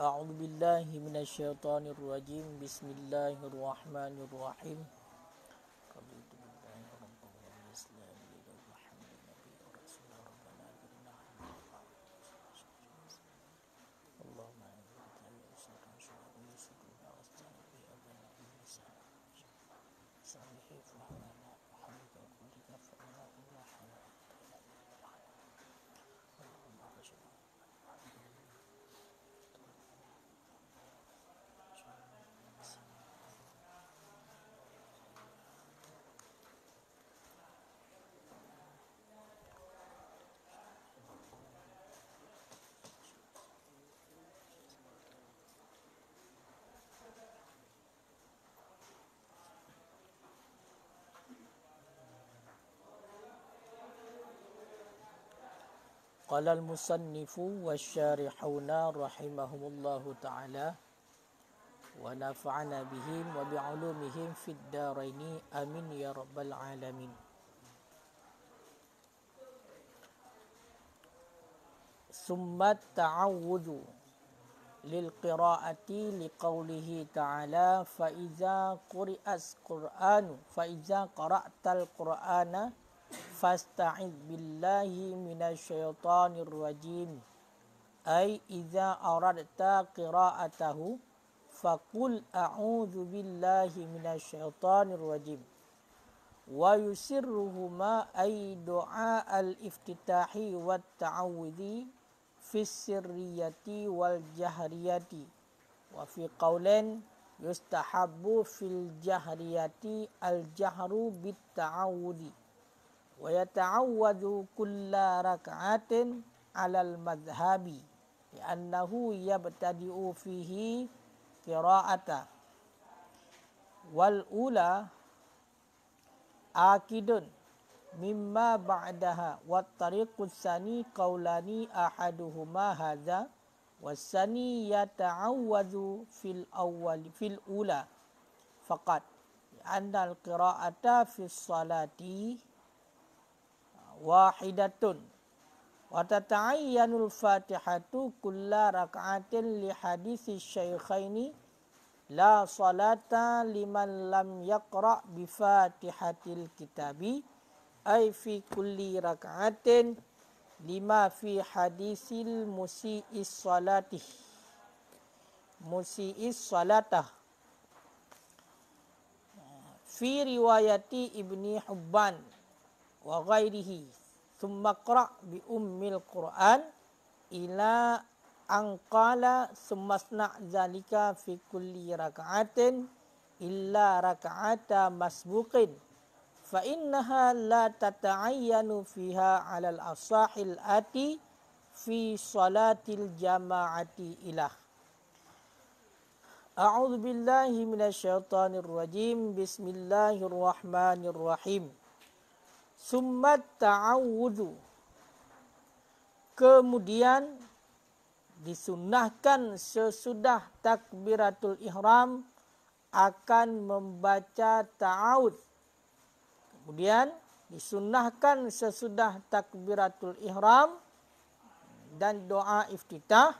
A'udzu billahi minasyaitonir rajim. Bismillahirrahmanirrahim. Raditu billahi rabban wa bil islam dinan wa Muhammadan nabiyyan wa rasulan rabbana atina Allahumma anta yusran syuhada yusruna wasta'in bi abana bil lisan sahih fahmana hamdaka kullika fa inna lillahi Qala al-musannifu wasyarihuna rahimahumullahu ta'ala wa nafa'ana bihim wa bi'ulumihim fid daraini amin ya rabbal alamin. Summa ta'awudhu lil qira'ati liqaulihi ta'ala fa iza quri'as qur'anu fa iza qara'tal qur'ana fasta'id billahi minasyaitonir rajim. Ay idza aradta qira'atahu faqul a'udzu billahi minasyaitonir rajim. Wa yusirruhuma ay du'a al-iftitahi wat ta'awudhi fi sirriyati wal jahriyati. Wa fi qawlin yustahabbu fil jahriyati al-jahru bit ta'awudhi. Wa yata'awwadhu kulla rak'atin 'alal madhhabi li'annahu yabtadi'u fihi qira'ata wal ula akidun mimma ba'daha wat tariqus sani qaulani ahaduhuma hadza wasani yata'awwadhu fil ula faqat li'anna al qira'ata fis salati wahidatun wa tata'ayyanul fatihatu kulla rak'atin li hadisi syaikhaini la salata liman lam yaqra' bi fatihatil kitabi ay fi kulli rak'atin lima fi hadisil musi'is salatah fi riwayati Ibni Hubban wa ghairihi thumma qra' bi ummil Qur'an ila an qala sumasna' zalika fi kulli raka'atin illa raka'ata masbuqin fa innaha la tata'ayyanu fiha 'alal asahil ati fi salatil jama'ati ilah. A'udzu billahi minasyaitonir rajim. Bismillahirrahmanirrahim. Summa ta'awudhu, kemudian disunnahkan sesudah takbiratul ihram akan membaca ta'awudh. Kemudian disunnahkan sesudah takbiratul ihram dan doa iftitah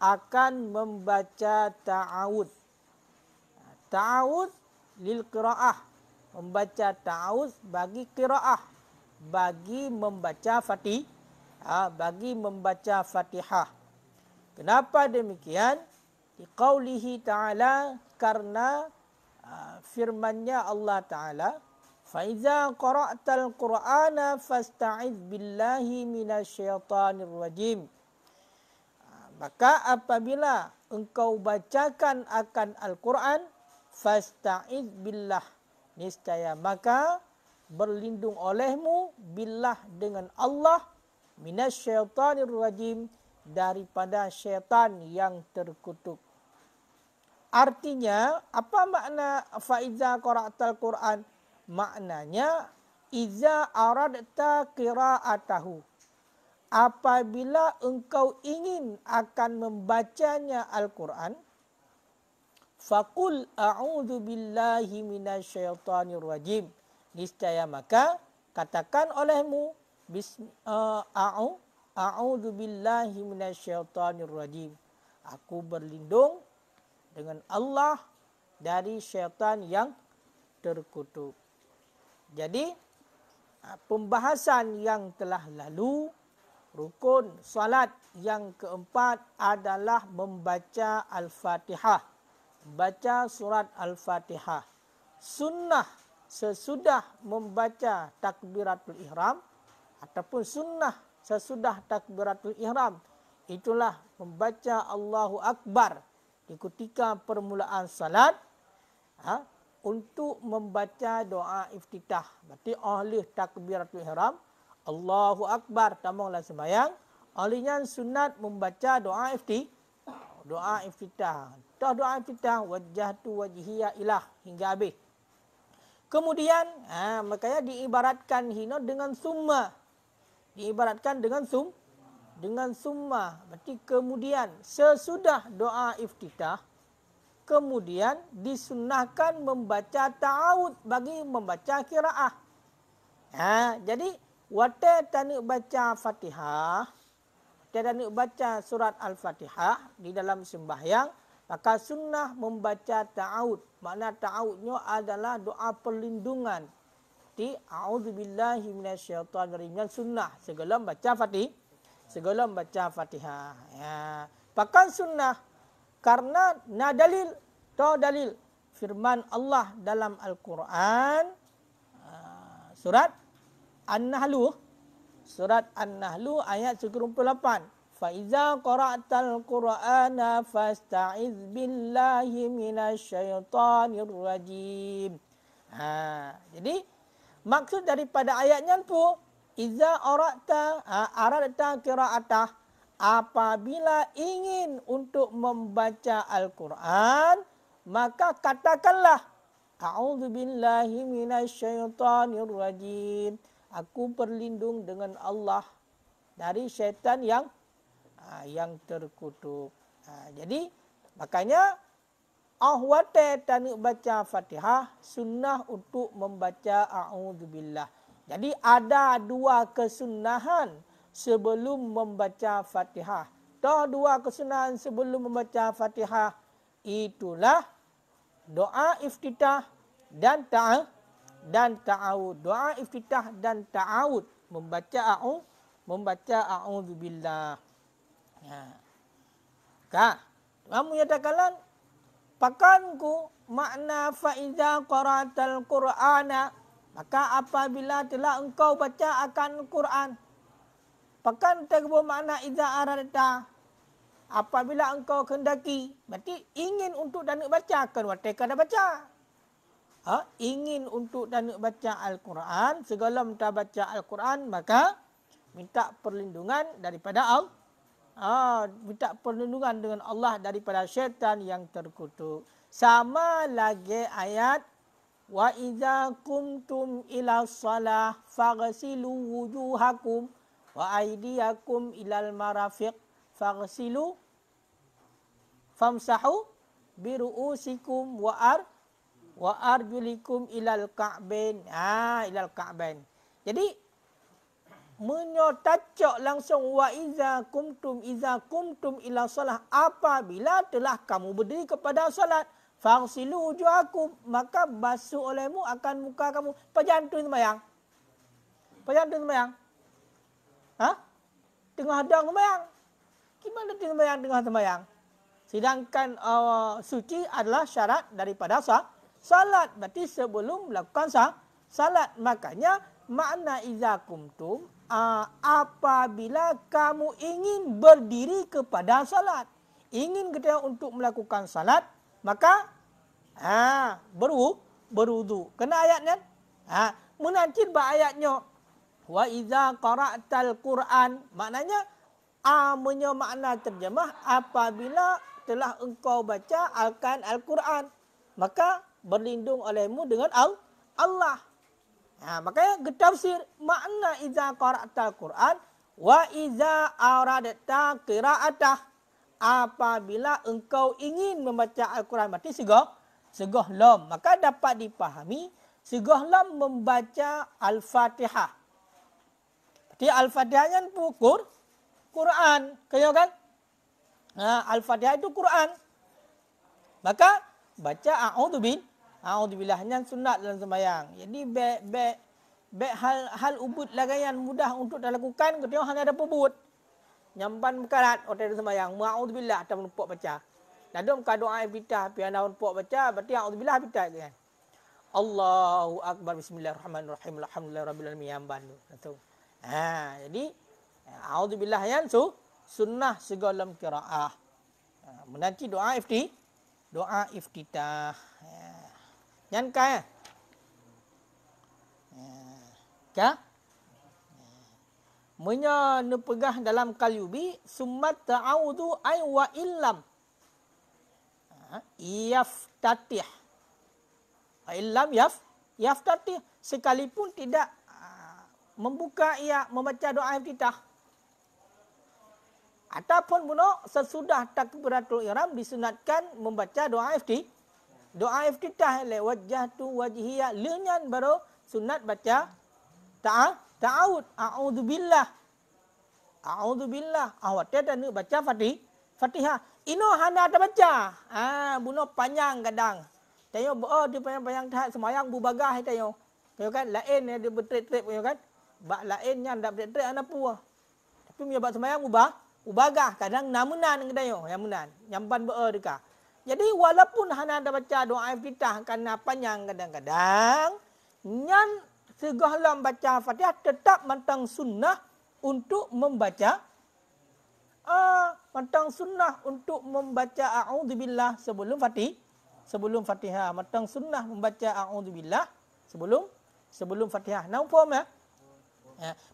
akan membaca ta'awudh. Ta'awudh lil qira'ah, membaca ta'awudh bagi qira'ah, bagi membaca Fatihah. Kenapa demikian? Di qaulihi ta'ala, karena firman-Nya Allah Ta'ala, fa iza qara'tal qur'ana fasta'iz billahi minasyaitonir rajim. Maka apabila engkau bacakan akan Al-Quran, fasta'iz billah, niscaya maka berlindung olehmu billah dengan Allah minasyaitonir rajim, daripada syaitan yang terkutuk. Artinya, apa makna faiza qara'tal Qur'an? Maknanya iza aradta qira'atahu, apabila engkau ingin akan membacanya Al-Quran, faqul a'udzu billahi minasyaitonir rajim, niscaya maka katakan olehmu a'udzu billahi minasyaitonir rajim, Aku berlindung dengan Allah dari syaitan yang terkutuk. Jadi, pembahasan yang telah lalu, rukun salat yang keempat adalah membaca Al-Fatihah. Baca surat Al-Fatihah. Sunnah sesudah membaca takbiratul ihram ataupun sunnah sesudah takbiratul ihram itulah membaca Allahu Akbar di ketika permulaan salat untuk membaca doa iftitah. Berarti oleh takbiratul ihram Allahu Akbar tamanglah sembahyang. Olehnya sunat membaca doa iftitah. Doa iftitah. Doa iftitah wajjahtu wajhiya ilah hingga habis. Kemudian makanya diibaratkan hina dengan summa. Diibaratkan dengan summa. Berarti kemudian sesudah doa iftitah kemudian disunnahkan membaca ta'awud bagi membaca qiraah. Jadi wate tanik baca Fatihah, wate tanik baca surat Al-Fatihah di dalam sembahyang, maka sunnah membaca ta'awud. Makna ta'awudnya adalah doa perlindungan. Di a'udzubillahi minasyaitonirrajim sunnah sebelum baca Fatihah. Pakai sunnah karena dalil firman Allah dalam Al-Quran surat An-Nahlu ayat 98. Faiza qara'tal Qur'ana fasta'iz billahi minasyaitonir rajim. Jadi maksud daripada ayatnya tu iza aradta qira'atah, apabila ingin untuk membaca Al-Quran maka katakanlah a'udzubillahi minasyaitonir rajim. Aku berlindung dengan Allah dari syaitan yang terkutuk. Jadi makanya ahwate tanik baca Fatihah sunnah untuk membaca a'udzubillah. Jadi ada dua kesunnahan sebelum membaca Fatihah. Dua kesunahan sebelum membaca Fatihah itulah doa iftitah dan ta'awud. Doa iftitah dan ta'awud membaca a'udzubillah. Kamu nyatakanlah pakanku makna faiza qara'tal Qur'ana, maka apabila telah engkau baca akan Quran. Pakan terbuat makna iza aradta, apabila engkau kehendaki. Berarti ingin untuk dan nak baca kan wateka dah baca. Ingin untuk dan nak baca Al-Quran, segala minta baca Al-Quran, maka minta perlindungan daripada Allah. Minta perlindungan dengan Allah daripada syaitan yang terkutuk. Sama lagi ayat wa idza kuntum ila shalah faghsilu wujuhakum wa aydiyakum ilal marafiq faghsilu famsahu biru'usikum wa arjulikum ilal ka'bain. Ilal ka'bain. Jadi menyotacok langsung wa iza kumtum ila salah, apabila telah kamu berdiri kepada salat faghsilu wujuhakum, maka basuh olehmu akan muka kamu. Pejantun sembahyang. Tengah hadang sembahyang. Gimana sembahyang tengah sembahyang? Sedangkan suci adalah syarat daripada salat. Berarti sebelum melakukan salat. Makanya makna iza kumtum, apabila kamu ingin berdiri kepada salat, ingin kita untuk melakukan salat, maka berwudu. Kena ayatnya? Menancir ayatnya. Wa iza qara'tal Qur'an, maknanya makna terjemah apabila telah engkau baca akan Al-Quran, maka berlindung olehmu dengan Allah. Makanya ketafsir makna iza qara'tal Quran wa iza aradta qira'atah, apabila engkau ingin membaca Al-Quran, berarti segah lam, maka dapat dipahami segah lam membaca Al-Fatihah. Berarti Al-Fatihahnya Quran, kaya kan? Al-Fatihah itu Quran. Maka baca a'udzubillah yang sunat dalam sembahyang. Jadi baik hal ubud lagayan mudah untuk dilakukan ketika hanya ada pebut. Nyampan berkarat orang sembahyang. A'udzubillah atau menepuk baca. Dan doa doa iftitah piana menepuk baca berarti a'udzubillah iftitah kan. Allahu akbar bismillahirrahmanirrahim alhamdulillahirabbil alamin yamban tu. Jadi a'udzubillah yang sunnah segala qiraah. Menanti doa iftitah. Yang kaya. Ka? Munya nepegah dalam kalyubi summat ta'awudhu ay wa illam. Yaftatih. Illam yaftatih. Sekalipun tidak membuka ia membaca doa iftitah. Ataupun sesudah takbiratul ihram disunatkan membaca doa iftitah wajjahtu wajhiya lenyan baru sunat baca ta'awud a'udzubillah awak tiada nak baca Fatihah ino hana ada baca buno panjang kadang tayo di panjang tahap semayang bubagah tayo kan lain dia bertrip kan bak lainnya ndak bertrip ana puah tapi punya bak semayang ubagah kadang namunan kedayo yang menan nyampan deka. Jadi walaupun hana ada baca doa iftitah karena panjang kadang-kadang nyan segala baca Fatihah tetap mantang sunnah untuk membaca a'udzubillah sebelum Fatihah mantang sunnah membaca a'udzubillah sebelum Fatihah. Nampak ya?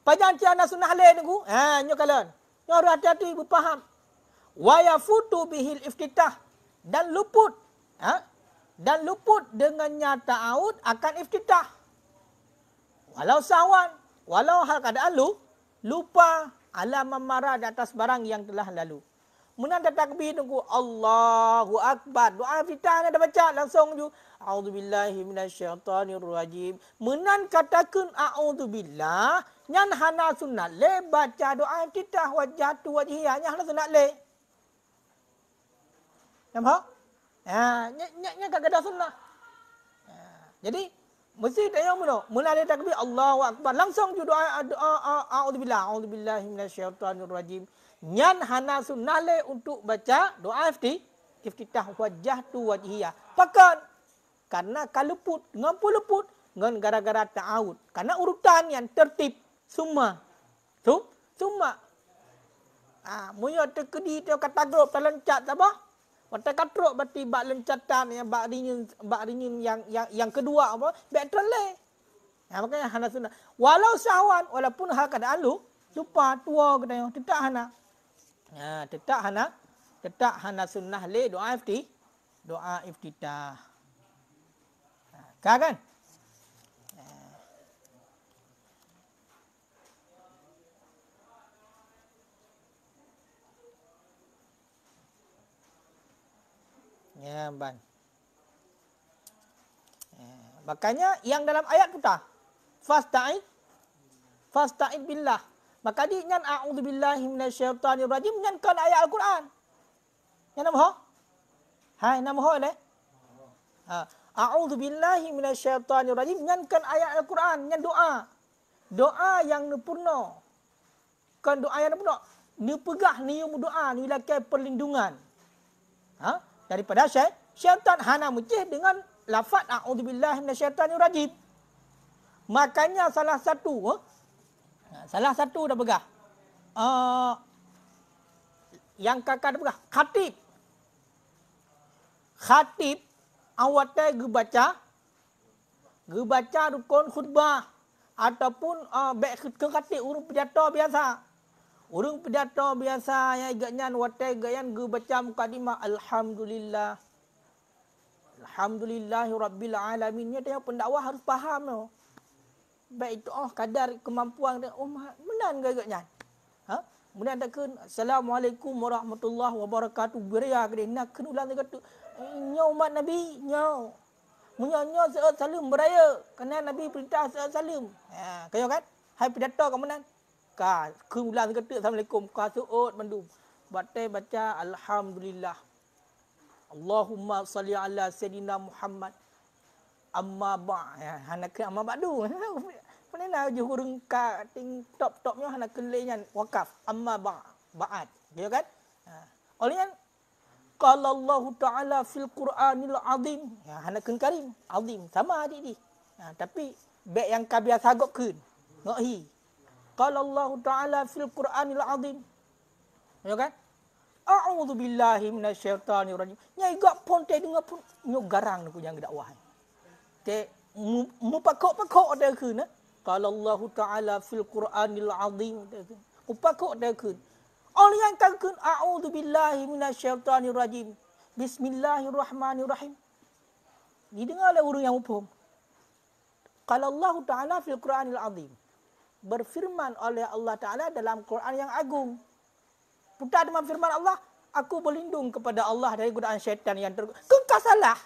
Panjang ciana sunnah lain tu nyo kalian nyo hati-hati berfaham wa yafutu bihil iftitah dan luput dengannya ta'awud akan iftitah walau sawan walau hal keadaan lupa ala marah di atas barang yang telah lalu. Menanda takbir tunggu Allahu akbar doa iftitah ada baca langsung ju a'udzubillahi minasyaitonirrajim menan katakan a'udzubillah nyan hana sunat le baca doa iftitah wajhatu wajhiya nyan hana sunat le. Nampak? Nya kada sunnah. Jadi mesti tayo mulo mula ada takbir Allahu akbar langsung ju doa a'udzubillahi minasyaitonirrajim nyan hana sunnah le untuk baca doa iftitah wajhatu wajhiya. Pakan karena kaluput ngampu luput ngan gara-gara ta'awud. Karena urutan yang tertib semua. Semua. Muyo tekedi teo kata grup terlencat apa? Wata katrok berarti bak lencatan yang bak ringin yang kedua apa? Bak terle. Makanya hana sunnah. Walau sahwan walaupun hal keadaan lupa tua kena tetap hana. Tetap hana sunnah le doa iftitah. Kan? Ya, ban. Makanya yang dalam ayat kita fasta'id billah. Maka di nyan a'udzubillahi minasyaitonirrajim nyan kan ayat Al-Quran. Yang nama ho? Hai nama ho le? A'udzubillahi minasyaitonirrajim nyan kan ayat Al-Quran, nyan doa. Doa yang sempurna. Kan doa yang sempurna. Ni pegah ni doa ni lakai perlindungan. Daripada syaitan hana mucih dengan lafaz a'udzubillahi minasyaitonirrajim. Makanya salah satu dah pegah. Yang kakak dah pegah khatib awak baca rukun khutbah ataupun baik ke khatib urung pidato biasa. Urung pidato biasa yang igaknya watai gayan gu baca mukadimah alhamdulillah. Alhamdulillahi rabbil alamin. Dia pendakwah harus faham tu. Baik itu kadar kemampuan dia menan gagaknya. Kemudian ada kan assalamualaikum warahmatullahi wabarakatuh beria ke nak kan ulang kata nyo umat nabi nyo. Munyo salam beraya kerana nabi perintah salam. Kaya kan? Hai pidato ke menan? Ka ulang kata assalamualaikum ka suut mandum. baca alhamdulillah. Allahumma salli ala sayyidina Muhammad. Amma ba'. Hana ke amma ba'du. Penena je hurung ka ting top-topnya hana kelenya wakaf. Amma ba'at. Ya kan? Oleh qala Allah Ta'ala fil Qur'anil azim. Ya hana kun karim, azim sama adik ni. Tapi bek yang ka biasa agak kun. Ngohi. Qala Allah Ta'ala fil Qur'anil azim. Ya kan? A'udzu billahi minasyaitonir rajim. Nyai gak pon te dengar pun nyok garang aku yang dakwah. Te mu pakok ada kun. Qala Allah Ta'ala fil Qur'anil azim. Mu pakok ada kun. Orang yang katakan a'udzu billahi minasyaitonir rajim. Bismillahirrahmanirrahim. Didengar oleh orang yang faham. Qala Allah Ta'ala fil Qur'anil azim. Berfirman oleh Allah Ta'ala dalam Quran yang agung. Putar dengan firman Allah, aku berlindung kepada Allah dari godaan syaitan yang kau salah.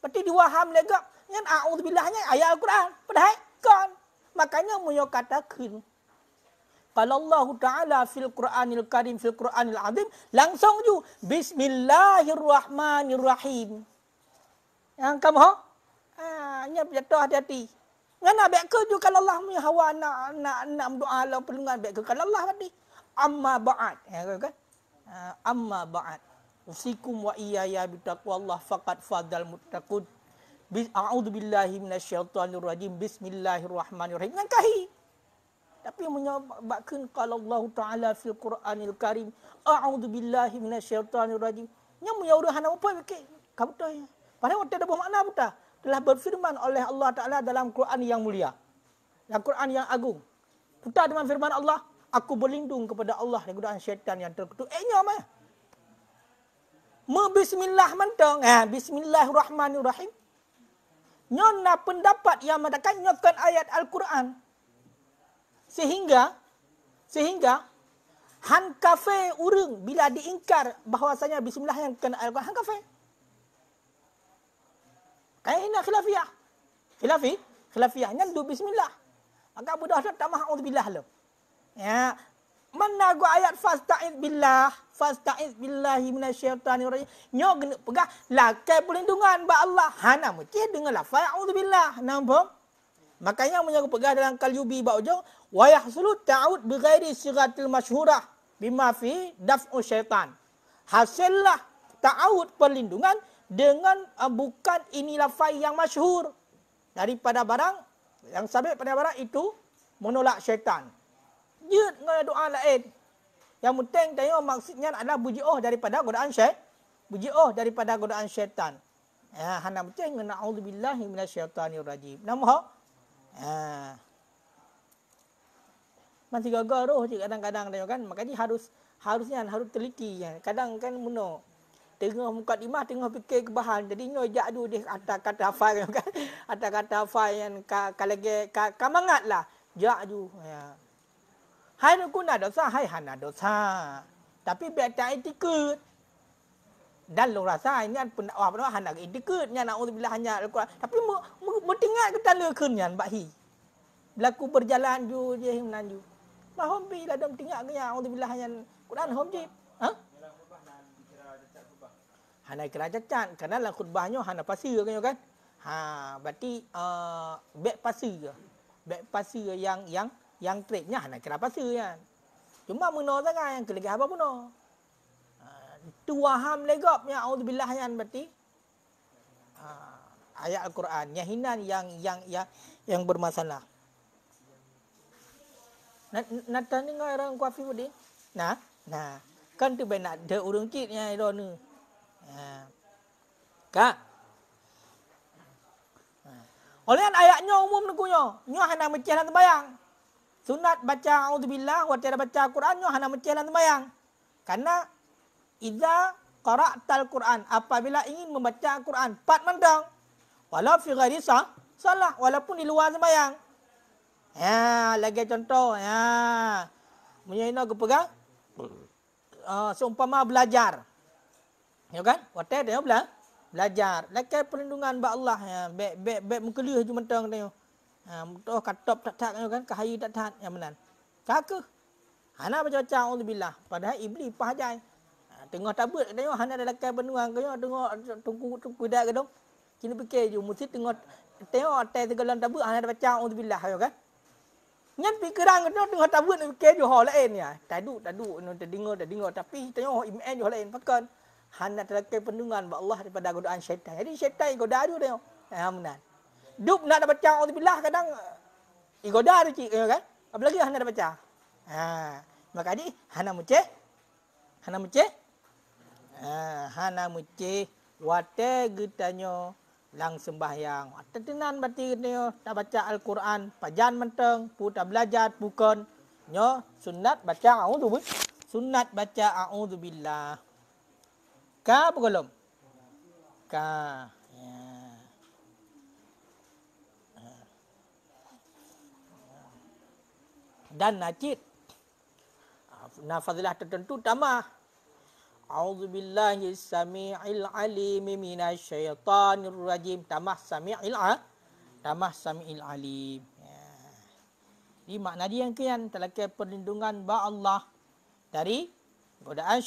Berarti diwaham legak yang a'udzubillahnya ayat Al-Quran. Padahal kan. Makanya muyo katakan kalau Allah Ta'ala fil Qur'anil Karim fil Qur'anil Azim langsung ju Bismillahirrahmanirrahim. Yang kamu nyap jatuh hati-hati. Ngana baik ke ju kalau Allah punya hawa nak berdoa Allah perlindungan baik ke kalau Allah tadi. Amma ba'at. Ya kan? Amma ba'at. Usikum wa iyaya bitaqwallah faqad fadal muttaqun. A'udzu billahi minasyaitonir rajim. Bismillahirrahmanirrahim. Ngangkahi. Tapi menyebabkan kalau Allah Ta'ala fil Qur'anil Karim a'udzu billahi minasyaitonir rajim. Nya menyuruh hana apa fikir. Kamu tahu ya. Padahal ada bermakna betul. Telah berfirman oleh Allah Ta'ala dalam Quran yang mulia. Dalam Quran yang agung. Putar dengan firman Allah, aku berlindung kepada Allah dari godaan syaitan yang terkutuk. Nyama. Bismillah mentong. Bismillahirrahmanirrahim. Nyona pendapat yang mengatakan nyokan ayat Al-Quran. Sehingga han kafe urang bila diingkar bahawasanya bismillah yang kena Al-Quran han kafe. Kaina khilafiyah. Khilafiyah nyandu bismillah. Maka budak tak mahu auzubillah lo. Ya, mana gua ayat fasta'iz billahi minasyaitonir rajim. Nyok pegah lakai perlindungan ba Allah. Hana mesti dengar lafaz auzubillah. Nampak? Makanya menyaku pegah dalam Qalyubi ba ujung wa yahsulu ta'ud bi ghairi sighatil masyhurah bima fi daf'u syaitan. Hasillah ta'ud perlindungan dengan bukan ini lafaz yang masyhur daripada barang yang sabit pada barang itu menolak syaitan. Dia dengan doa lain. Yang penting tanya maksudnya adalah buji'ah daripada godaan syaitan. Buji'ah daripada godaan syaitan. Ya, hana penting dengan a'udzubillahi minasyaitonir rajim. Nama masih gagal roh je kadang-kadang tengok kan. Makanya harusnya harus teliti ya. Kadang kan muno tengah mukadimah tengah fikir kebahan jadi nyojak du dia kata-kata hafal kan. Kata-kata hafal yang kalage kamangatlah. Jak ju ya. Hai kuna dosa hai hana dosa. Tapi biar tak etikut. Dan lo rasa ini pendakwah hana etikut nya naudzubillah hanya Al-Quran. Tapi bertingat ke tanda kenyan bahi. Berlaku berjalan ju je menanju. Mahom pi lah dam tinggal ke yang auzubillah hanya Quran hom je. Hana kira cacat kerana dalam khutbahnya hana pasir kan. Berarti beg pasir. Beg pasir yang triknya hana kira pasir kan. Cuma meno sangat yang kelagi apa puno. Tu waham legap yang auzubillah yang berarti ayat Al-Quran nyahinan yang bermasalah. Nak tanya orang kuafi budi. Nah. Kan tu benar ada urang citnya itu ni. Kak. Oleh ayatnya umum nukunya. Nyo hana meceh dalam sembahyang. Sunat baca auzubillah wa tiada baca Quran nyo hana meceh dalam sembahyang. Karena idza qara'tal Quran apabila ingin membaca Quran 4 mentang. Walau fi ghairi salah walaupun di luar sembahyang. Ya, lagi contoh ya. Menyina ke pegang. Seumpama belajar. Ya kan? Waktu dia belajar. Lagi perlindungan ba Allah ya. Bek mengkelih je mentang tengok. Toh katop tak kan kahayu tak yang benar. Kaka. Hana baca auzubillah. Padahal iblis pahajai. Tengok tabut tengok hana dalam penuang kau tengok tunggu dak gedong. Kini fikir je mesti tengok atas segala tabut hana baca auzubillah kan. Nyan fikiran tengok tabut fikir je hal lain ya. Taduk terdengar tapi tengok iman je hal lain pakan. Hana dalam penuang ba Allah daripada godaan syaitan. Jadi syaitan goda dia tengok. Alhamdulillah. Duk nak baca auzubillah kadang goda dia cik kan. Apalagi hana baca. Maka ni hana muceh. Hana muceh wate getanyo lang sembahyang. Tetenan berarti getanyo tak baca Al-Quran, pajan menteng, pu tak belajar bukan nyo sunat baca auzubillah. Sunat baca auzubillah. Ka belum? Ka. Dan najid. Fadilah tertentu tambah. A'udzubillahi sami'il alim minasyaitonir rajim. Tambah sami'il alim. Jadi makna dia yang kian terlekat perlindungan ba Allah dari godaan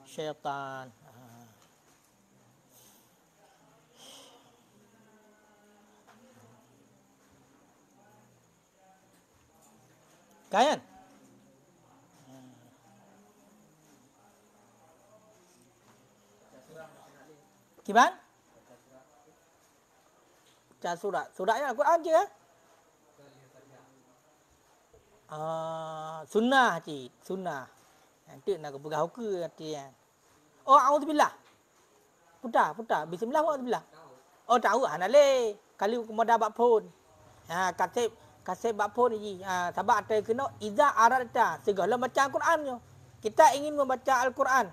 syaitan. Kan? Kiban? Baca surat. Suratnya Al-Quran je kan? Sunnah cik. Sunnah. Nanti nak bergau ke hati kan? Oh, auzubillah. Putar. Bismillah auzubillah. Oh, tahu hana le. Kali kemoda bak pun. Kasih bak pun ni. Sabak ada kena iza aradta. Segala macam Al-Quran nyo. Kita ingin membaca Al-Quran.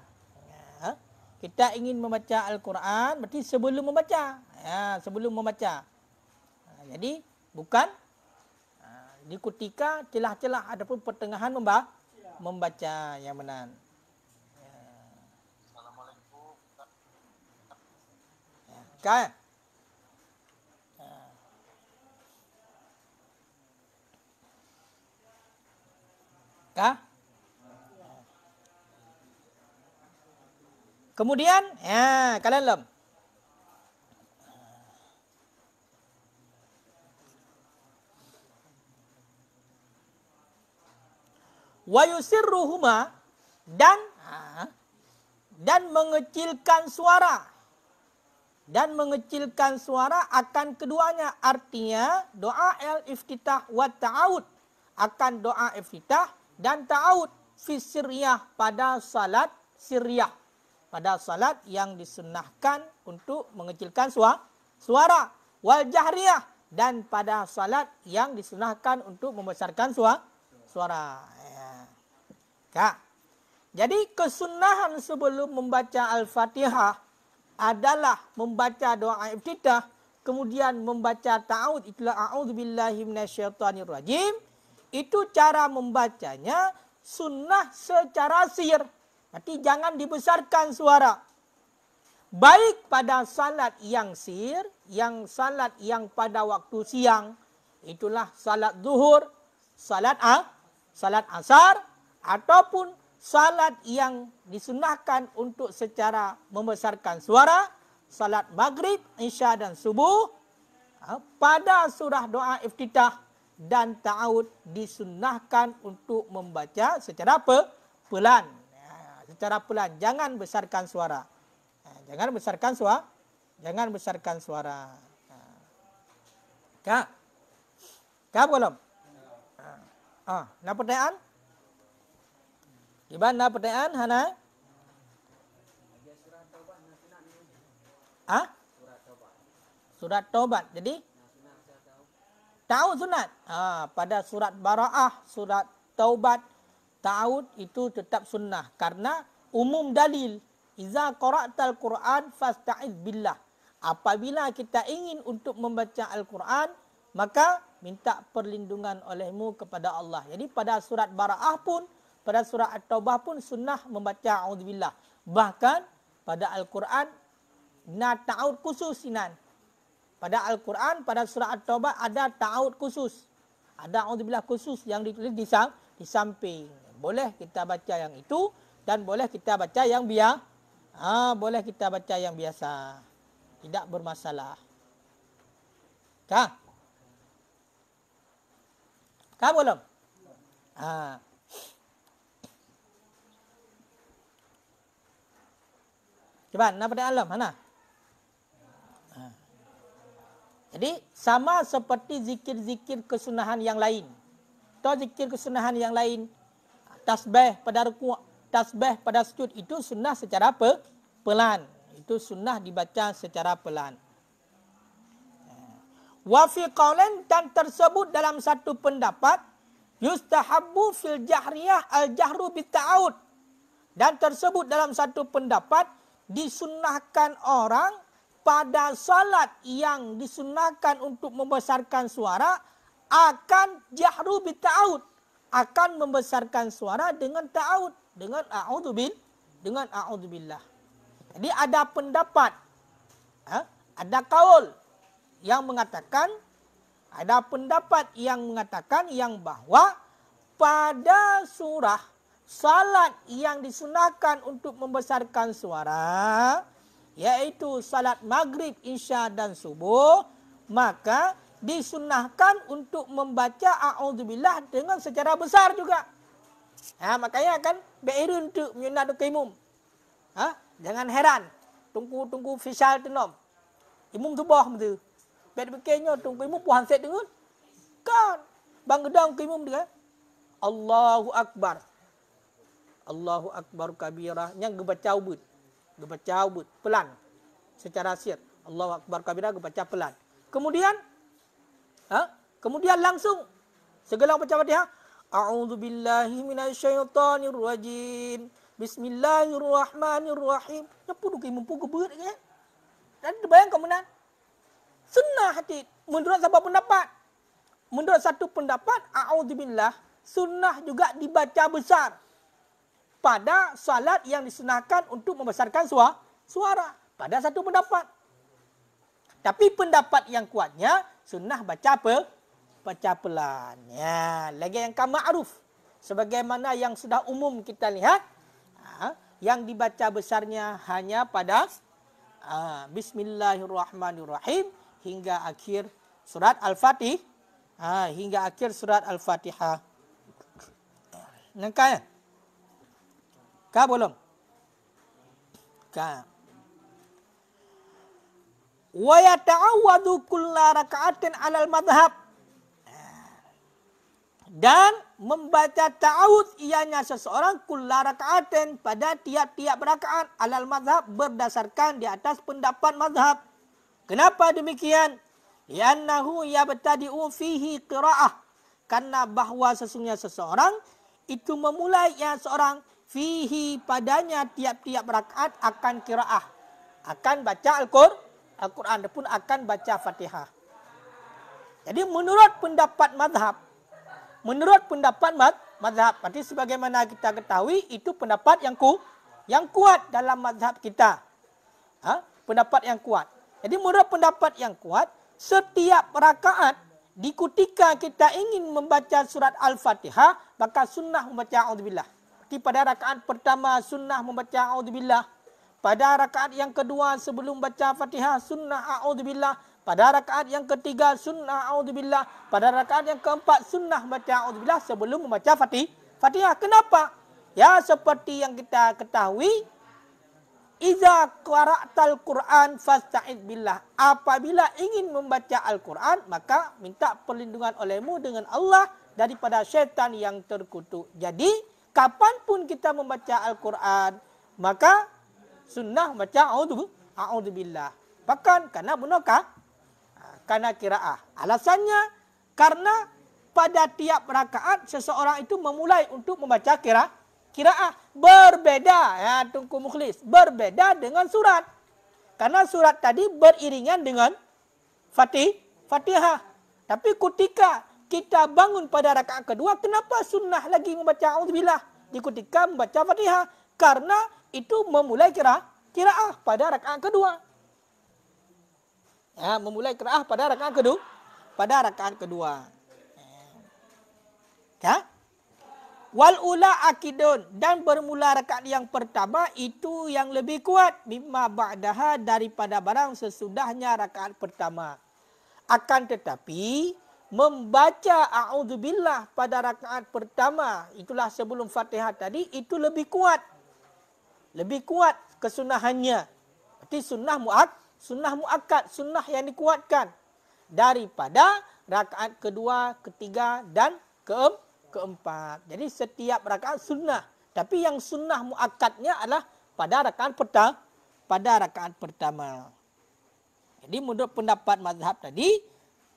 Kita ingin membaca Al-Quran, berarti sebelum membaca. Sebelum membaca. Jadi, bukan di ketika celah-celah ataupun pertengahan membaca yang benar. Assalamualaikum. Kan? Kah? Kemudian, kalian lem. Wa yusirruhuma dan mengecilkan suara. Dan mengecilkan suara akan keduanya. Artinya doa al-iftitah wa ta'awud. Akan doa iftitah dan ta'awud fi sirriyah pada salat sirriyah. Pada salat yang disunnahkan untuk mengecilkan suara. Wal jahriyah. Dan pada salat yang disunnahkan untuk membesarkan suara. Kak. Jadi kesunnahan sebelum membaca Al-Fatihah adalah membaca doa iftitah. Kemudian membaca ta'awud. Itulah a'udzubillahi minasyaitonirrajim. Itu cara membacanya sunnah secara sir. Berarti jangan dibesarkan suara. Baik pada salat yang sir, yang salat yang pada waktu siang. Itulah salat zuhur, salat asar, ataupun salat yang disunahkan untuk secara membesarkan suara. Salat maghrib, isya dan subuh. Pada surah doa iftitah dan ta'awud disunahkan untuk membaca secara pelan. Secara pelan, jangan besarkan suara. Jangan besarkan suara. Kak belum? Nak pertanyaan? Gimana pertanyaan, Hana? Surat Taubat. Jadi tahu sunat. Pada surat Bara'ah, surat Taubat, ta'awud itu tetap sunnah. Karena umum dalil. Iza qara'tal Qur'an fasta'iz billah. Apabila kita ingin untuk membaca Al-Quran, maka minta perlindungan olehmu kepada Allah. Jadi pada surat Bara'ah pun, pada surat At-Taubah pun sunnah membaca a'udzubillah. Bahkan pada Al-Quran, ta'awud khusus sinan. Pada Al-Quran, pada surat At-Taubah ada ta'awud khusus. Ada a'udzubillah khusus yang ditulis di samping. boleh kita baca yang itu dan boleh kita baca yang boleh kita baca yang biasa. Tidak bermasalah. Kah? Kah belum? Coba, nak pada alam, mana? Jadi, sama seperti zikir-zikir kesunahan yang lain. Atau zikir kesunahan yang lain. Tasbih pada rukuk, tasbih pada sujud, itu sunnah secara pelan. Itu sunnah dibaca secara pelan. Wa fi qaulin, dan tersebut dalam satu pendapat, yustahabbu fil jahriyah al-jahru bitta'awud. Dan tersebut dalam satu pendapat, disunnahkan orang pada salat yang disunnahkan untuk membesarkan suara akan jahru bitta'awud, akan membesarkan suara dengan ta'awud, dengan a'udzubillah. Jadi ada pendapat, ada kaul yang mengatakan, ada pendapat yang mengatakan yang bahwa pada surah salat yang disunahkan untuk membesarkan suara, yaitu salat maghrib, isya dan subuh, maka disunahkan untuk membaca a'udzubillah dengan secara besar juga. Makanya kan beirun tu menyunat imum. Jangan heran, tunggu official tenom. Imum tu bah betul. Bet bekenya tunggu imum puan set dengan kan bang gedang ke imum dia. Allahu akbar. Allahu akbar kabirah, yang gebaca ubud. Gebaca ubud pelan secara sir. Allahu akbar kabirah gebaca pelan. Kemudian kemudian langsung segala baca Fatihah. A'udzubillahi minasyaitonir rajim. Bismillahirrahmanirrahim. Apa duk imam pugu beut kan? Dan bayang kemudian sunnah hati menurut siapa pendapat? Menurut satu pendapat, a'udzubillah sunnah juga dibaca besar pada salat yang disunahkan untuk membesarkan suara. Pada satu pendapat. Tapi pendapat yang kuatnya, sunnah baca pelan. Ya, lagi yang ma'ruf. Sebagaimana yang sudah umum kita lihat, yang dibaca besarnya hanya pada Bismillahirrahmanirrahim hingga akhir surat Al-Fatihah. Hingga akhir surat Al-Fatihah. Nangka ya? Kah belum? Kah. Wa yata'awwadhu kulla raka'atin 'alal madhhab. Dan membaca ta'awud ianya seseorang kulla raka'atin pada tiap-tiap rakaat 'alal madhhab berdasarkan di atas pendapat madhab. Kenapa demikian? Li'annahu yabtadi'u fihi qira'ah. Karena bahawa sesungguhnya seseorang itu memulai seorang fihi padanya tiap-tiap rakaat akan qiraah, akan baca Al-Quran pun akan baca Fatihah. Jadi menurut pendapat madhab, berarti sebagaimana kita ketahui itu pendapat yang kuat dalam madhab kita. Pendapat yang kuat. Jadi menurut pendapat yang kuat, setiap rakaat ketika kita ingin membaca surat Al-Fatihah, maka sunnah membaca a'udzubillah. Pada rakaat pertama sunnah membaca a'udzubillah. Pada rakaat yang kedua sebelum baca Fatihah sunnah a'udzubillah. Pada rakaat yang ketiga sunnah a'udzubillah. Pada rakaat yang keempat sunnah baca a'udzubillah sebelum membaca Fatihah. Kenapa? Ya seperti yang kita ketahui, iza qara'tal Qur'an fasta'id billah. Apabila ingin membaca Al-Quran, maka minta perlindungan olehmu dengan Allah daripada syaitan yang terkutuk. Jadi kapanpun kita membaca Al-Quran, maka sunnah baca a'udzubillah. Bahkan karena benarkah? Karena qiraah. Alasannya karena pada tiap rakaat seseorang itu memulai untuk membaca qiraah. Berbeda, ya Tunku Mukhlis, berbeda dengan surat. Karena surat tadi beriringan dengan Fatihah. Tapi ketika kita bangun pada rakaat kedua, kenapa sunnah lagi membaca a'udzubillah ketika membaca Fatihah? Karena itu memulai qiraah pada rakaat kedua. Ya, memulai qiraah pada rakaat kedua. Ya. Wal ula akidun, dan bermula rakaat yang pertama itu yang lebih kuat mimma ba'daha daripada barang sesudahnya rakaat pertama. Akan tetapi membaca a'udzubillah pada rakaat pertama, itulah sebelum Fatihah tadi, itu lebih kuat. Lebih kuat kesunahannya. Berarti sunnah muakkad, sunnah yang dikuatkan daripada rakaat kedua, ketiga dan keempat. Jadi setiap rakaat sunnah. Tapi yang sunnah muakkadnya adalah pada rakaat pertama. Jadi menurut pendapat mazhab tadi,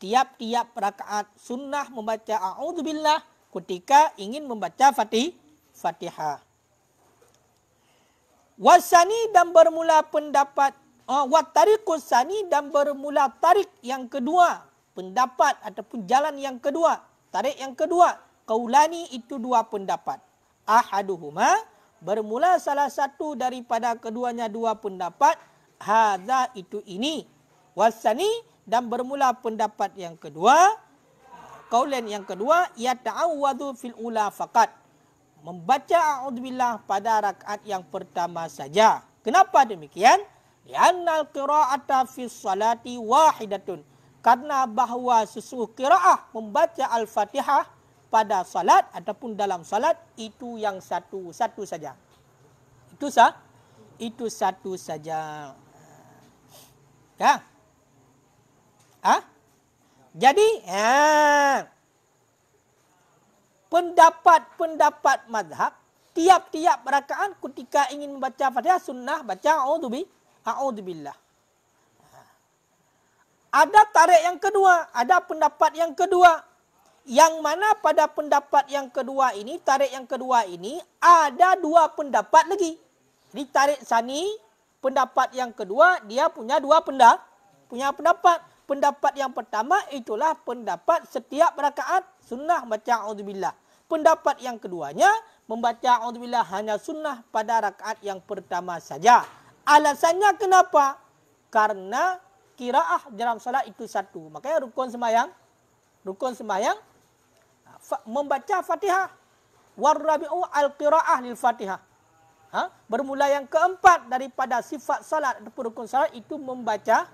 tiap-tiap rakaat sunnah membaca a'udzubillah ketika ingin membaca Fatihah. Wasani, dan bermula pendapat watariqus sani, dan bermula tarik yang kedua, pendapat ataupun jalan yang kedua, tarik yang kedua. Qaulani, itu dua pendapat. Ahaduhuma, bermula salah satu daripada keduanya dua pendapat. Hadza, itu ini. Wasani, dan bermula pendapat yang kedua, qaulan yang kedua, yata'awwadhu fil ula faqat, membaca a'udzubillah pada rakaat yang pertama saja. Kenapa demikian? Li'annal qira'ata fi salati wahidatun, karena bahawa sesuatu qiraah membaca al-Fatihah pada salat ataupun dalam salat itu yang satu saja. Itu satu saja. Ya. Jadi pendapat mazhab, tiap-tiap rakaat ketika ingin membaca Fatihah sunnah baca a'udzubillah. Ada tarik yang kedua, ada pendapat yang kedua. Yang mana pada pendapat yang kedua ini, tarik yang kedua ini, ada dua pendapat lagi. Jadi tarik sani, pendapat yang kedua, dia punya dua pendapat. Pendapat yang pertama itulah pendapat setiap rakaat sunnah baca a'udzubillah. Pendapat yang keduanya, membaca a'udzubillah hanya sunnah pada rakaat yang pertama saja. Alasannya kenapa? Karena qiraah dalam salat itu satu. Makanya rukun sembahyang membaca Fatihah. Warabi'u al-qiraah lil Fatihah. Bermula yang keempat daripada sifat salat ataupun rukun salat itu membaca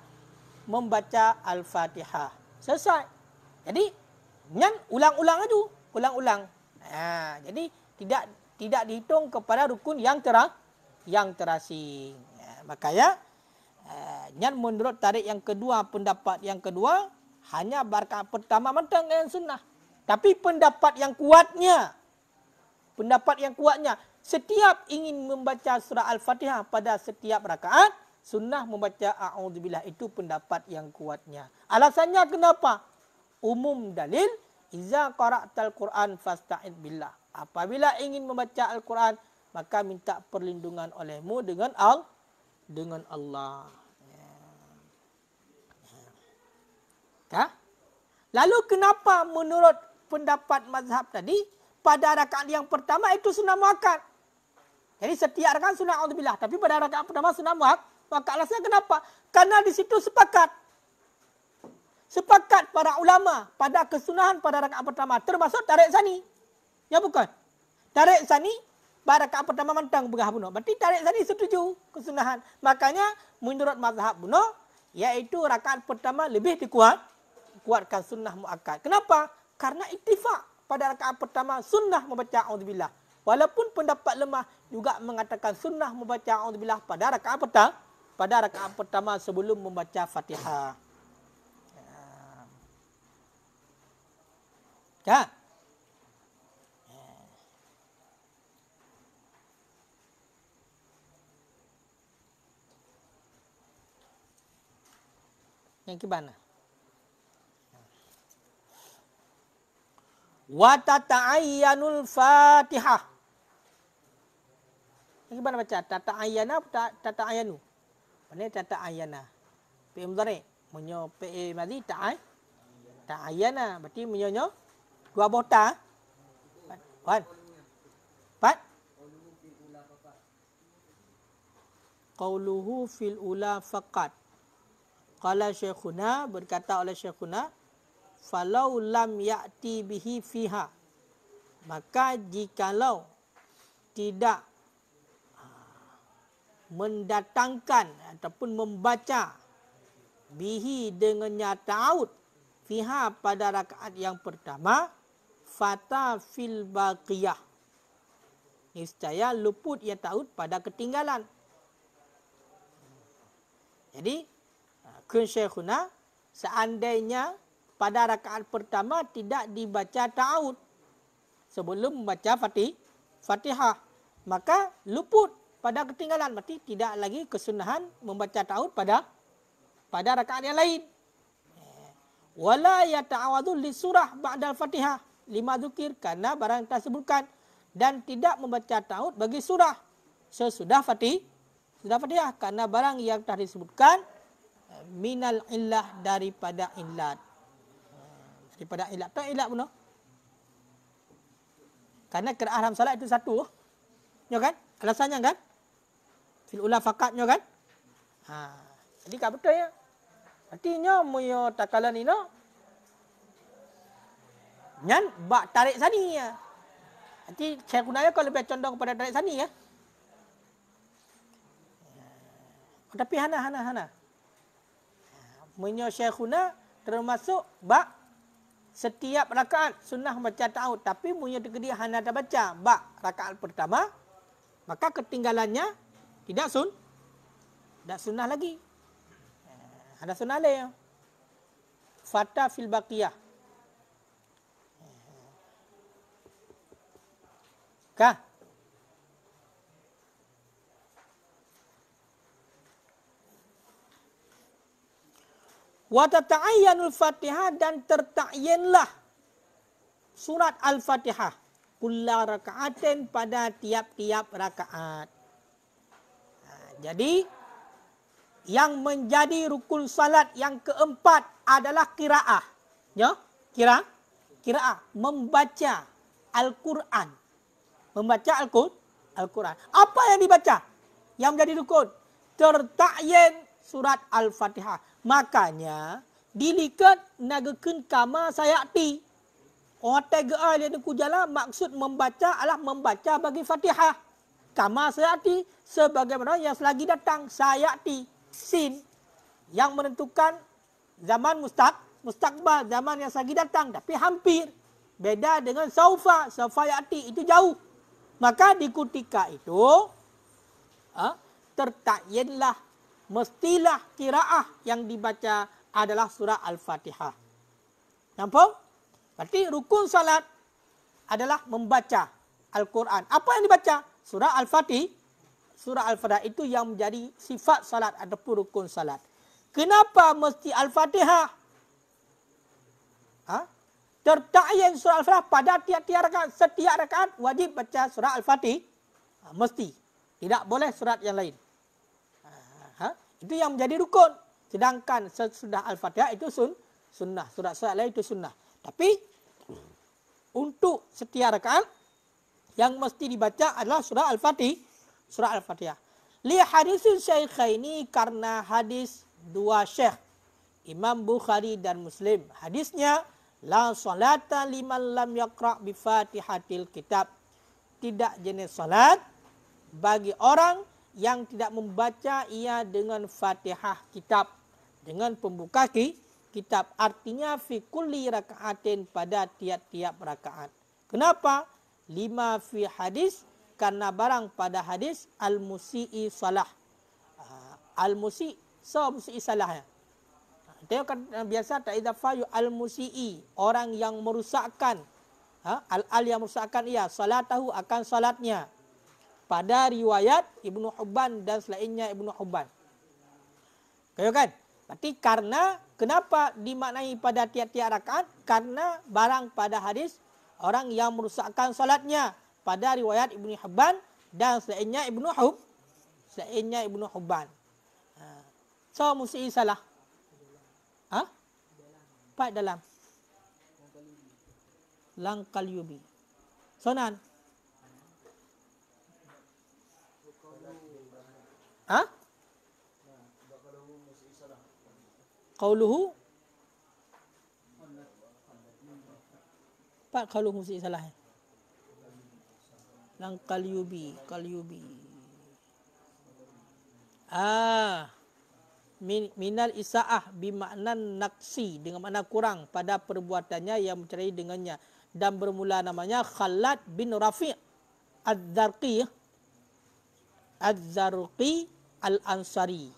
al-Fatihah. Selesai. Jadi ulang-ulang aja, ulang-ulang. Jadi tidak dihitung kepada rukun yang terasing. Makanya menurut tarik yang kedua, pendapat yang kedua, hanya rakaat pertama matang dengan sunnah. Tapi pendapat yang kuatnya, setiap ingin membaca surah Al-Fatihah pada setiap rakaat, sunnah membaca a'udzubillah, itu pendapat yang kuatnya. Alasannya kenapa? Umum dalil, iza qara'tal Qur'an fasta'id billah. Apabila ingin membaca Al-Quran, maka minta perlindungan olehmu dengan Allah. Lalu kenapa menurut pendapat mazhab tadi, pada rakaat yang pertama itu sunnah muakkad? Jadi setiap rakaat sunnah a'udzubillah, tapi pada rakaat pertama sunnah muakkad. Alasannya kenapa? Karena di situ sepakat para ulama pada kesunahan pada rakaat pertama, termasuk tarik sani. Ya bukan? Tarik sani pada rakaat pertama mantang begah bunuh. Berarti tarik sani setuju kesunahan. Makanya menurut mazhab bunuh, yaitu rakaat pertama lebih dikuatkan sunnah muakkad. Kenapa? Karena ittifaq pada rakaat pertama sunnah membaca a'udzubillah. Walaupun pendapat lemah juga mengatakan sunnah membaca a'udzubillah pada rakaat pertama sebelum membaca Fatihah. Ya. Yang gimana? Wa tata'ayyanul Fatihah. Yang gimana baca? Tata'ayyana atau tata'ayyanu? Mana tata'ayyana? Fi'il mudhari. Munyo fi'il madhi ta'ayyana. Berarti munyonyo dua bota. Wan. Pat. Qauluhu fil ula faqat. Qala syekhuna, berkata oleh syekhuna, falau lam ya'ti bihi fiha. Maka jikalau tidak mendatangkan ataupun membaca bihi dengannya ta'awud fiha pada rakaat yang pertama, fata fil baqiyah, niscaya luput ia ta'awud pada ketinggalan. Jadi kun syekhuna, seandainya pada rakaat pertama tidak dibaca ta'awud sebelum membaca Fatihah, maka luput pada ketinggalan, berarti tidak lagi kesunahan membaca ta'awud pada rakaat yang lain. Wala yata'awadu li surah ba'dal Fatihah lima dzukir, karena barang tersebutkan, dan tidak membaca ta'awud bagi surah sesudah Fatihah, karena barang yang telah disebutkan minal illah, daripada illat. Daripada illat. Tak illat benar. Karena qiraah dalam salat itu satu. Ya kan? Alasannya kan? Fil ula faqatnya kan? Jadi tak betul ya. Artinya moyo takalan ini nyan bak tarik sani ya. Nanti saya gunanya kalau lebih condong kepada tarik sani ya. Tapi hana. Moyo syekhuna termasuk bak setiap rakaat sunnah baca ta'awud, tapi moyo tegedi hana dah baca bak rakaat pertama, maka ketinggalannya tidak sunnah lagi. Ada sunnah lain. Fata fil baqiyah. Kah? Wa tata'ayyanul Fatihah, dan terta'yinlah surat Al-Fatihah kulla raka'atin pada tiap-tiap rakaat. Jadi yang menjadi rukun salat yang keempat adalah qiraah. Ya? Qiraah, membaca Al-Quran. Membaca Al-Quran. Apa yang dibaca? Yang menjadi rukun terta'yin surat Al-Fatihah. Makanya dilikat nagakeun kama sayati. Orang tega dia ku jala, maksud membaca adalah membaca bagi Fatihah. Kama sayati, sebagaimana yang selagi datang, sayati sin yang menentukan zaman mustaqbal, zaman yang selagi datang, tapi hampir. Beda dengan saufa yati, itu jauh. Maka di ketika itu tertakyinlah, mestilah qiraah yang dibaca adalah surah Al-Fatihah. Nampak? Berarti rukun salat adalah membaca Al-Quran. Apa yang dibaca? Surah Al-Fatihah. Surah Al-Fatihah itu yang menjadi sifat salat ataupun rukun salat. Kenapa mesti Al-Fatihah? Terta'yin surah Al-Fatihah pada tiap-tiap rakaat. Setiap rakaat wajib baca surah Al-Fatihah. Mesti. Tidak boleh surat yang lain. Itu yang menjadi rukun. Sedangkan sesudah Al-Fatihah itu sunnah. Surat-surat lain itu sunnah. Tapi untuk setiap rakaat yang mesti dibaca adalah surah Al-Fatihah. Surah Al-Fatihah. Li hadisin syaikhaini, karena hadis dua syekh, Imam Bukhari dan Muslim. Hadisnya, la salata liman lam yaqra' bi fatihatil kitab. Tidak jenis salat bagi orang yang tidak membaca ia dengan Fatihah kitab, dengan pembuka kitab. Artinya fi kulli raka'atin, pada tiap-tiap rakaat. Kenapa? Lima fi hadis, karena barang pada hadis al-musi'i salah. Al-musi'i salah ya. Dia kan biasa tak idafa al-musi'i, orang yang merusakkan. Al-al yang merusakkan ia salatahu, akan salatnya. Pada riwayat Ibnu Hubban dan selainnya Ibnu Hubban. Kayo kan? Berarti karena kenapa dimaknai pada tiap-tiap rakaat? Karena barang pada hadis orang yang merusakkan salatnya, pada riwayat Ibnu Hubban dan selainnya Ibnu Hubban. So mesti salah. Pak dalam langkal yubi. Sonan. Qauluhu. Pak qauluhu mesti salah. Lang kalyubi. Ah, minal isaah bimakna naksi, dengan makna kurang pada perbuatannya yang mencerai dengannya, dan bermula namanya Khalad bin Rafi' Az-Zarqi Al-Ansari.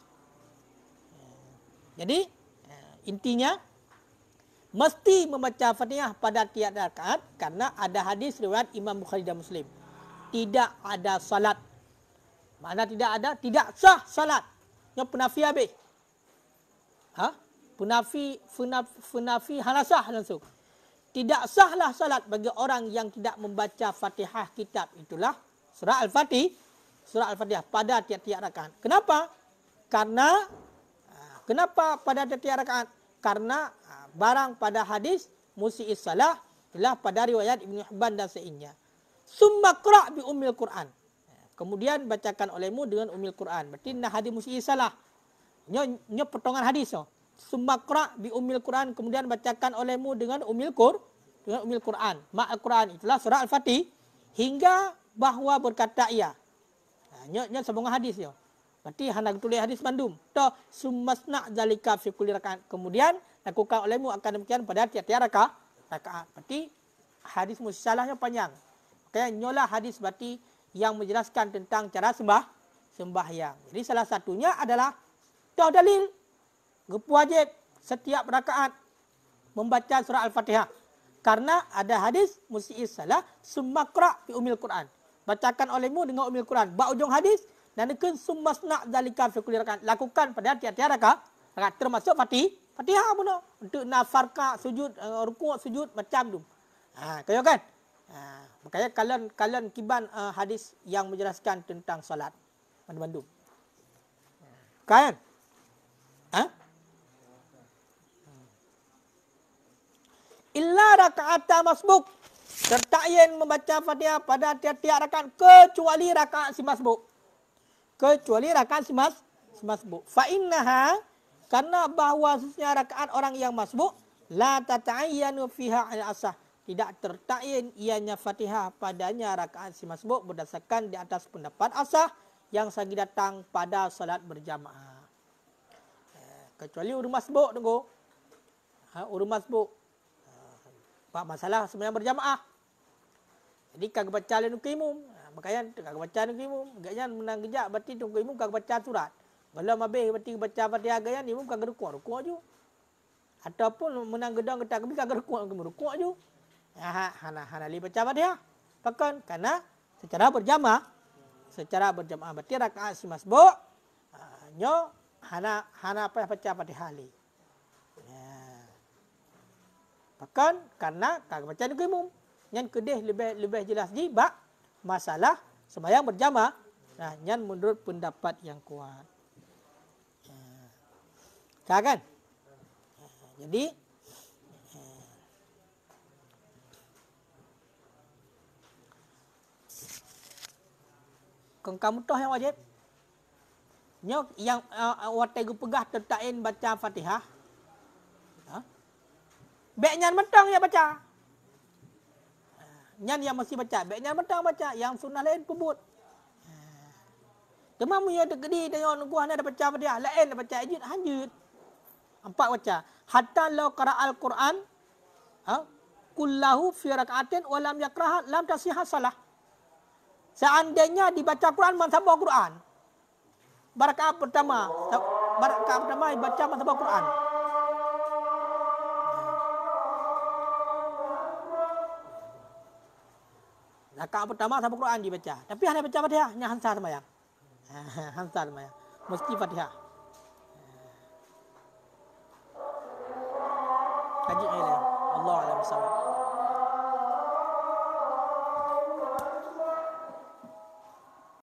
Jadi intinya mesti membaca Fatihah pada tiap rakaat karena ada hadis riwayat Imam Bukhari dan Muslim. Tidak ada salat. Mana tidak ada? Tidak sah salat. Yang penafi habis. Penafi halasah langsung. Tidak sahlah salat bagi orang yang tidak membaca Fatihah kitab. Itulah surah Al-Fatihah pada tiap-tiap rakaat. Kenapa? Kenapa pada tiap-tiap rakaat? Karena barang pada hadis musi'is salah ialah pada riwayat Ibn Hibban dan seinya. Summa qra' bi ummil Quran. Kemudian bacakan olehmu dengan ummil Quran. Berarti nah hadis musi'is salah. Nya potongan hadis. Summa qra' bi ummil Quran. Kemudian bacakan olehmu dengan ummil Quran. Ma'al Quran itulah surah Al-Fatih. Hingga bahwa berkata ia. Nya sambungan hadis yo. Berarti hendak tulis hadis mandum. Toh summasna zalika fi kulli rakaat. Kemudian lakukan olehmu akan demikian pada tiap-tiap rakaat. Berarti hadis musalahnya panjang. Makanya nyolah hadis berarti yang menjelaskan tentang cara sembahyang. Jadi salah satunya adalah toh dalil wajib setiap rakaat membaca surah Al-Fatihah. Karena ada hadis musi'is salah summa qra' fi ummil Quran. Bacakan olehmu dengan ummil Quran. Ba ujung hadis dan ikun summasna zalika fi kulli rakaat. Lakukan pada tiap-tiap rakaat termasuk Fatihah pun untuk nafarka sujud rukuk sujud macam tu. Kaya kan? Makanya kalian kiban hadis yang menjelaskan tentang solat mandu-mandu. Kan? Illa rakaat masbuk. Tertayin membaca Fatihah pada tiap-tiap rakaat kecuali rakaat si masbuk. Fa innaha, karena bahawa sesungguhnya rakaat orang yang masbuk la tata'ayyanu fiha al-asah. Tidak tertayin ianya Fatihah padanya rakaat si masbuk berdasarkan di atas pendapat asah yang sagi datang pada salat berjamaah. Kecuali urus masbuk tunggu. Urus masbuk. Pak masalah sebenarnya berjamaah. Jadi kagak baca lain ukimum. Makanya kagak baca ukimum. Agaknya menang kejap berarti ukimum kagak baca surat. Kalau habis berarti baca Fatihah gaya ni kagak rukuk je. Ataupun menang gedang ketak kami kagak rukuk je. Hana li baca Fatihah. Bahkan karena secara berjamaah berarti rakaat si masbuk nyo hana apa baca Fatihah li. Bahkan karena kagak baca ukimum. Yang kedih lebih jelas di bab masalah sembahyang berjamaah. Yang menurut pendapat yang kuat. Kan? Jadi kamu toh yang wajib. Yang wategu pegah tertain baca Fatihah. Beknya mentang ya baca. Nyan yang mesti baca, beknya mentang baca, yang sunnah lain pebut. Demam ya tegedi dengan gua ada baca Fatihah, lain baca ajud hanjut. Empat baca. Hatta law qara'al Quran kullahu fi raka'atin wa lam yakrah lam tasihha salah. Seandainya dibaca Quran mansabah Quran. Rakaat pertama baca mansabah Quran. Rakaat pertama sama Quran dibaca. Tapi hanya baca Fatihah, hanya hansa sembahyang. Hansa sembahyang. Mesti Fatihah. Kaji Allah a'lam bissawab.